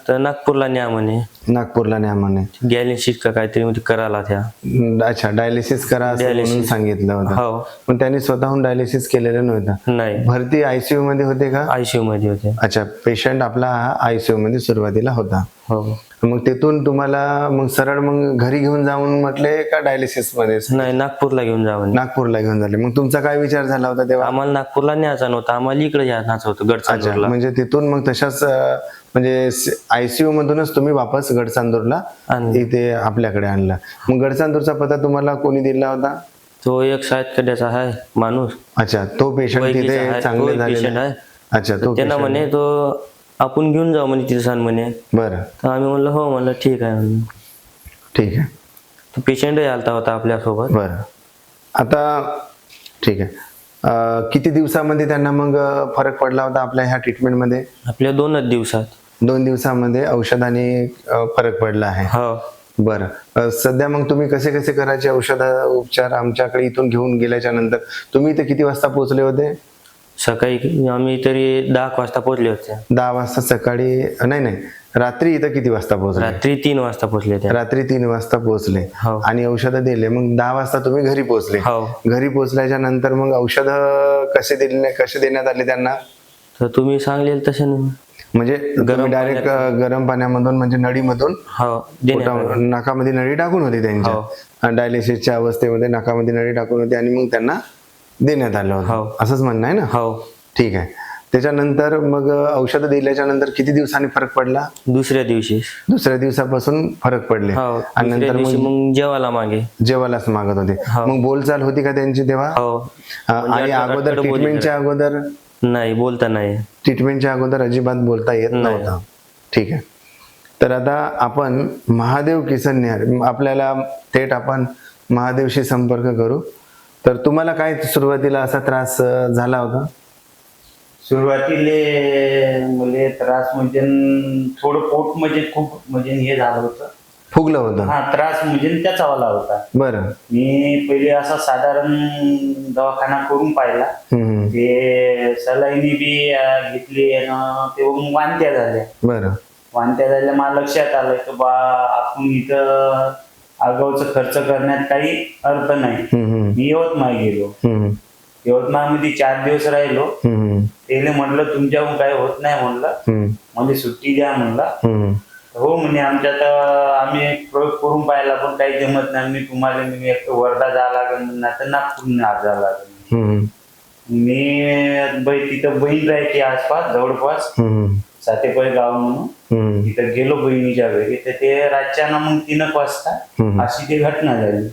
तर नागपूरला न्या म्हणे. नागपूरला न्या म्हणे. डायलिसिस का काहीतरी म्हणजे करायला त्या. अच्छा, डायलिसिस करा असं म्हणून सांगितलं होतं. हो. पण त्यांनी स्वतःहून डायलिसिस केलेलं नव्हतं. नाही, भरती आयसीयू मध्ये होते का? आयसीयू मध्ये होते. अच्छा, पेशंट आपला आयसीयू मध्ये सुरुवातीला होता. हो. मग तिथून तुम्हाला मग सरळ मग घरी घेऊन जाऊन म्हटले का डायलिसिस मध्ये? नाही, नागपूरला घेऊन जा म्हणे. नागपूरला घेऊन झाले. मग तुमचा काय विचार झाला होता तेव्हा? आम्हाला नागपूरला न्यायचा नव्हता, आम्हाला इकडे न्यायचं होतं अच्छा, गडचांदूरला. म्हणजे तिथून मग तशाच म्हणजे आयसीयू मधूनच तुम्ही वापस गडचांदूरला इथे आपल्याकडे आणला. मग गडचांदूरचा पत्ता तुम्हाला कोणी दिला होता? तो एक साहित्यकड्याचा आहे माणूस. अच्छा, तो पेशंट तिथे चांगले झालेला आहे. अच्छा, तो त्यांना म्हणे तो आपण घेऊन जाऊ म्हणे तिथे सांग म्हणे. बरं. तर आम्ही म्हणलं हो, म्हणलं ठीक आहे म्हणलं. ठीक आहे. तो पेशंटही आलता होता आपल्यासोबत. बरं, आता ठीक आहे. किती दिवसामध्ये त्यांना मग फरक पडला होता आपल्या ह्या ट्रीटमेंटमध्ये? आपल्या 2च दिवसात. 2 दिवसामध्ये औषधाने फरक पडला आहे. हो. बरं, सध्या मग तुम्ही कसे कसे करायचे औषध उपचार आमच्याकडे इथून घेऊन गेल्याच्या नंतर? तुम्ही इथे किती वाजता पोहोचले होते? सकाळी आम्ही तरी 10 वाजता पोहोचले होते. 10 वाजता सकाळी? नाही, रात्री इथं किती वाजता पोहोचले? रात्री 3 वाजता पोहोचले होते. रात्री 3 वाजता पोहोचले. हो. आणि औषधं दिले. मग 10 वाजता तुम्ही घरी पोहोचले. हो. घरी पोहोचल्याच्या नंतर मग औषध कसे देण्यात आले त्यांना? तर तुम्ही सांगले तसे नाही. म्हणजे डायरेक्ट गरम पाण्यामधून म्हणजे नळीमधून? हो, नाकामध्ये नळी टाकून होती त्यांच्या. डायलिसिसच्या अवस्थेमध्ये नाकामध्ये नळी टाकून होती आणि मग त्यांना देण्यात आलं होतं, असंच म्हणणं आहे ना? हो. ठीक आहे. त्याच्यानंतर मग औषधं दिल्याच्या नंतर किती दिवसांनी फरक पडला? दुसऱ्या दिवशी. दुसऱ्या दिवसापासून फरक पडले. आणि नंतर मग जेवायलाच मागत होते. मग बोलचाल होती का त्यांची तेव्हा? आणि अगोदर ट्रीटमेंटच्या अगोदर? नाही, बोलता नाही. ट्रीटमेंटच्या अगोदर अजिबात बोलता येत नव्हतं. ठीक आहे. तर आता आपण महादेव किसन निहार, आपल्याला थेट आपण महादेवशी संपर्क करू. तर तुम्हाला काय सुरुवातीला असा त्रास झाला होता? सुरुवातीला म्हणजे त्रास म्हणजे थोडं पोट म्हणजे खूप म्हणजे हे झालं होतं, फुगलं होतं. हा, त्रास म्हणजे त्याचा वाला होता. बरं. मी पहिले असा साधारण दवाखाना करून पाहिला. ते सलाईनी बी घेतली आणि ते वांत्या झाल्या. बरं. वांत्या झाल्या, मला लक्षात आलं की बा आपण इथं आगाऊचा खर्च करण्यात काही अर्थ नाही. मी यवतमाळ गेलो. यवतमाळमध्ये 4 दिवस राहिलो. त्याला म्हटलं तुमच्याहून काय होत नाही म्हणलं, म्हणजे सुट्टी द्या म्हणलं. हो म्हणे, आमच्यात आम्ही प्रयोग करून पाहिला पण काही जमत नाही. मी तुम्हाला मी एक वर्धा जावं लागेल नाही तर नागपूर जावं लागेल. मी तिथं बहीण राहायची आसपास जवळपास सातेपळ गाव म्हणून, तिथं गेलो बहिणीच्या घरी. तर ते रातच्यानं मग 3 वाजता अशी ती घटना झाली.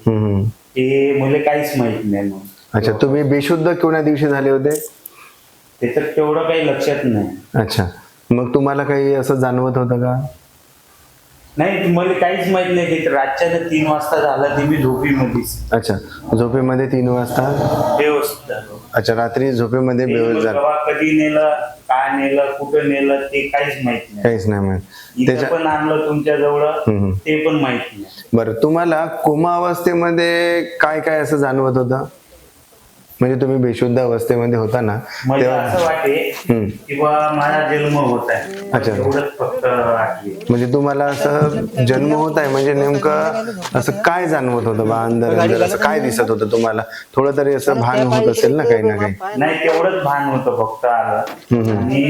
ते मला काहीच माहित नाही. मग अच्छा, तुम्ही बेशुद्ध कोण्या दिवशी झाले होते? त्याच्यात तेवढं काही लक्षात नाही. अच्छा, मग तुम्हाला काही असं जाणवत होतं का? नाही, मला काहीच माहित नाही. ते रातच्या 3 वाजता झालं, ते मी झोपीमध्येच. अच्छा, झोपेमध्ये 3 वाजता बेहोश झालो. अच्छा, रात्री झोपेमध्ये बेहोश झाला. कधी नेलं, काय नेलं, कुठं नेलं ते काहीच माहित नाही. काहीच नाही माहित. इथं पण आणलं तुमच्या जवळ, ते पण माहित नाही. बरं, तुम्हाला कोमा अवस्थेमध्ये काय काय असं जाणवत होतं? म्हणजे तुम्ही बेशुद्ध अवस्थेमध्ये होता ना, तेव्हा असं वाटे किंवा माझा जन्म होत आहे. अच्छा, एवढंच फक्त वाटले. म्हणजे तुम्हाला असं जन्म होत आहे म्हणजे नेमकं असं काय जाणवत होतं बा? अंदर असं काय दिसत होतं तुम्हाला? थोडं तरी असं भान होत असेल ना काही ना काही? नाही, तेवढंच भान होतं फक्त आलं. आणि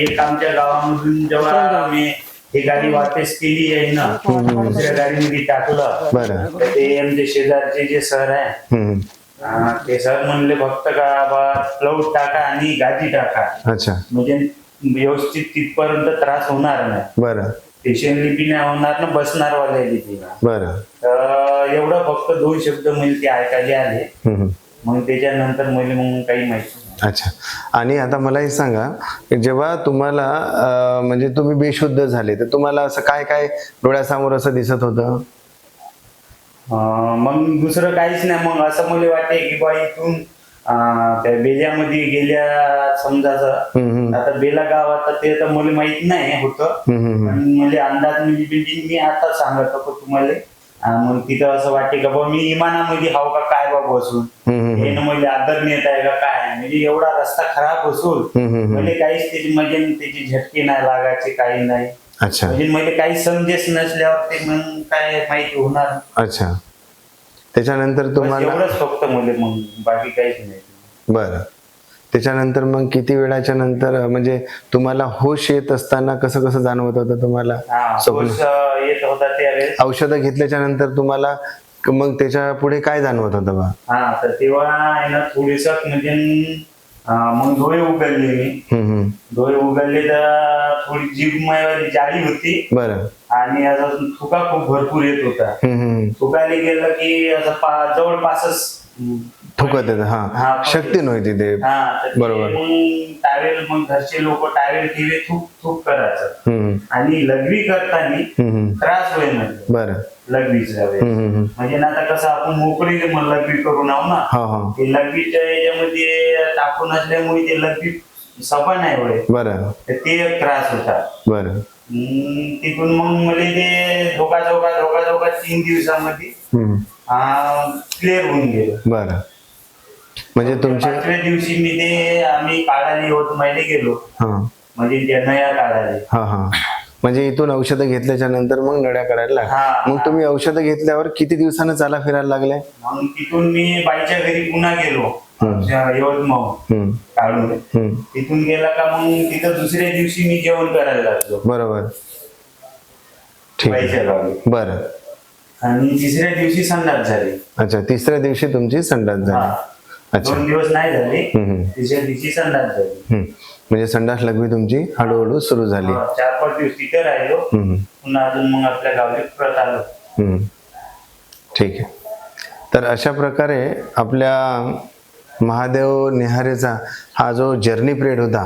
एक आमच्या गावामधून जेव्हा आम्ही ही गाडी वापस केली आहे ना, दुसऱ्या गाडीमध्ये टाकलं. बरं. ते आमचे शेजारचे जे सर आहे, ते सर म्हणले फक्त का बा प्लॉट टाका आणि गादी टाका. अच्छा, म्हणजे व्यवस्थित तिथपर्यंत त्रास होणार नाही. बरं. पेशंट लिपी नाही होणार ना, बसणार वाले लिपी. बरं. तर एवढं फक्त 2 शब्द म्हणजे ते ऐकायला आले. मग त्याच्यानंतर मला मग काही माहिती नाही. अच्छा, आणि आता मला हे सांगा, जेव्हा तुम्हाला म्हणजे तुम्ही बेशुद्ध झाले तर तुम्हाला असं काय काय डोळ्यासमोर असं दिसत होतं? मग दुसरं काहीच नाही. मग असं मला वाटते की बा इथून त्या बेल्यामध्ये गेल्या समजायचं. आता बेला गाव आता ते तर मला माहित नाही होतं, पण मला अंदाज म्हणजे मी आता सांगत होतो तुम्हाला. मग तिथं असं वाटते का बा मी इमानामध्ये हाव का काय बा बसून, हे ना म्हणजे आदर नेत आहे का काय. म्हणजे एवढा रस्ता खराब असून म्हणजे काहीच त्याची म्हणजे त्याची झटके नाही लागायचे, काही नाही. अच्छा म्हणजे मला काही समजेच नसल्यावर ते मग काय माहिती होणार. अच्छा. त्याच्यानंतर बस तुम्हाला एवढंच फक्त मला, मग बाकी काहीच नाही. बरं. त्याच्यानंतर मग किती वेळाच्या नंतर म्हणजे तुम्हाला होश येत असताना कसं कसं जाणवत होतं तुम्हाला? हा स्वप्न होश येत होता त्यावेळेस. औषधं घेतल्याच्या नंतर तुम्हाला मग त्याच्या पुढे काय जाणवत होतं बा? हा तर तेव्हा आहे ना थोडीस म्हणजे मग डोळे उघडले मी. हम्म. डोळे उघडले तर थोडी जीभमय जाळी होती बरं. आणि असं थुका खूप भरपूर येत होता. थुकायला गेलं की असं जवळपासच थुकत येतं. हा, हा, शक्ती नव्हती ते. हा तर ते बरोबर. मग टावेल, मग घरचे लोक टावेल ठेवे थूक थूक करायचं. आणि लघवी करताना त्रास होईल म्हणजे बरं. लघवीच्या वेळेस. म्हणजे ना आता कसं आपण मोकळी लघवी करून आहो ना, हा हा. ते लघवीच्या याच्यामध्ये टाकून असल्यामुळे ते लघवी सफा नाही होईल. बरं. तर ते एक त्रास होता. बरं. तिथून मग मला ते धोका 3 दिवसामध्ये क्लिअर होऊन गेलं. बरं. म्हणजे तुमचे 5व्या दिवशी मी ते आम्ही काढायला यवतमाळला गेलो. हा म्हणजे त्या नया काढायला. हा हा. म्हणजे इथून औषधं घेतल्याच्या नंतर मग नड्या काढायला लागल्या. हा. मग तुम्ही औषधं घेतल्यावर किती दिवसानं चाला फिरायला लागले? मग तिथून मी बाईच्या घरी पुन्हा गेलो यवतमाळ काढून. तिथून गेला का मग तिथं दुसऱ्या दिवशी मी जेवण करायला लागलो बरोबर. ठीक आहे. बाईच्या गावी. बरं. आणि तिसऱ्या दिवशी संडास झाली. अच्छा, तिसऱ्या दिवशी तुमची संडास झाली. हा. अच्छा. 2 दिवस नाही झाले, तिसऱ्या दिवशी संडास झाली. म्हणजे संडास लघवी तुमची हळूहळू सुरू झाली. 4-5 दिवस तिथे राहिलो. पुन्हा अजून मग आपल्या गावी परत आलो. ठीक आहे. तर अशा प्रकारे आपल्या महादेव नेहारेचा हा जो जर्नी पिरियड होता,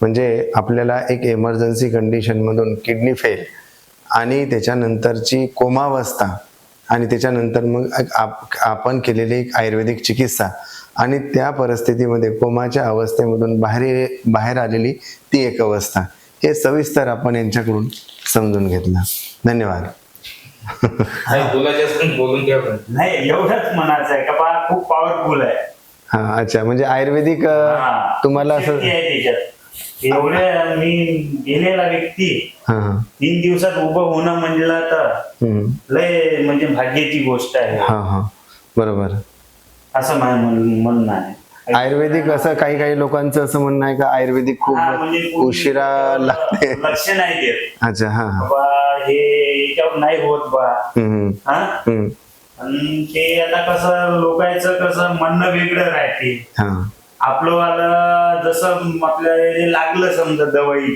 म्हणजे आपल्याला एक इमर्जन्सी कंडिशनमधून किडनी फेल आणि त्याच्यानंतरची कोमावस्था आणि त्याच्यानंतर मग आपण केलेली एक आयुर्वेदिक चिकित्सा आणि त्या परिस्थितीमध्ये कोमाच्या अवस्थेमधून बाहेर आलेली ती एक अवस्था, हे सविस्तर आपण यांच्याकडून समजून घेतलं. धन्यवाद. बोलून घ्या. नाही एवढंच म्हणायचं आहे का बा, खूप पॉवरफुल आहे. हा. अच्छा, म्हणजे आयुर्वेदिक तुम्हाला असं एवढे मी गेलेला व्यक्ती 3 दिवसात उभं होणं म्हणलं तर लय म्हणजे भाग्याची गोष्ट आहे. हा हा. बरोबर. असं माझं म्हणणं आहे. आयुर्वेदिक असं काही लोकांचं असं म्हणणं आहे का आयुर्वेदिक खूप म्हणजे उशिरा लागते? लक्ष नाही देत. अच्छा. हा हा. बा हे याच्यावर नाही होत बा. हा. आणि ते आता कसं लोकांचं कसं म्हणणं वेगळं राहते. आपलं वाला जसं आपल्याला लागलं समजा दवाई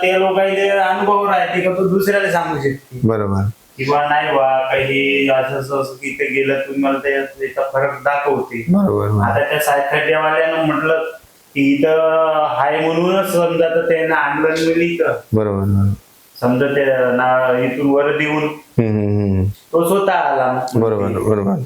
ते लोकांचे अनुभव राहते का तो दुसऱ्याला सांगू शकते. बरोबर. किंवा नाही बा काही असं तिथे गेलं तुम्हाला त्याचा फरक दाखवते. बरोबर. आता त्या सायखाट्यावाल्यानं म्हटलं की इथं हाय म्हणूनच समजा तर त्यांना आणलं मिळली तर बरोबर. समजा त्या इथून वर देऊन तो स्वतः आला. बरोबर. बरोबर.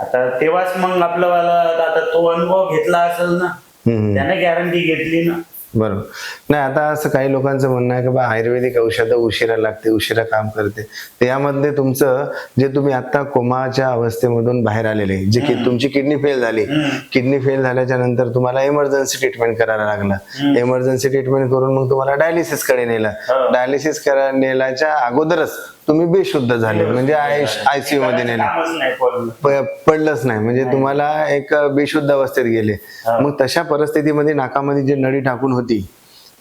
आता तेव्हाच मग आपलं वाला आता तो अनुभव घेतला असेल ना, त्याने गॅरंटी घेतली ना. बरोबर. नाही, आता असं काही लोकांचं म्हणणं आहे की बा आयुर्वेदिक औषधं उशिरा लागते, उशिरा काम करते. त्यामध्ये तुमचं जे तुम्ही आता कोमाच्या अवस्थेमधून बाहेर आलेले, जे की तुमची किडनी फेल झाली, किडनी फेल झाल्याच्या नंतर तुम्हाला इमर्जन्सी ट्रीटमेंट करायला लागलं. इमर्जन्सी ट्रीटमेंट करून मग तुम्हाला डायलिसिस कडे नेलं. डायलिसिस नेल्याच्या अगोदरच तुम्ही बेशुद्ध झाले, म्हणजे आयसीयू मध्ये नेले, पडलंच नाही, म्हणजे तुम्हाला एक बेशुद्ध अवस्थेत गेले. मग तशा परिस्थितीमध्ये नाकामध्ये जे नळी टाकून होती,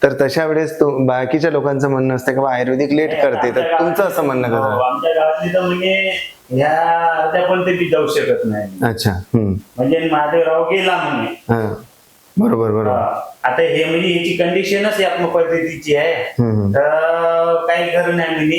तर तशा वेळेस बाकीच्या लोकांचं म्हणणं असतं की आयुर्वेदिक लेट करते, तर तुमचं असं म्हणणं कसं? आमच्या गावातली तर म्हणजे ह्या पण ते जाऊ शकत नाही. अच्छा. म्हणजे महादेवराव गेला म्हणे. बरोबर. बरोबर. आता हे म्हणजे याची कंडिशनच या पद्धतीची आहे, तर काही खरं नाही म्हणजे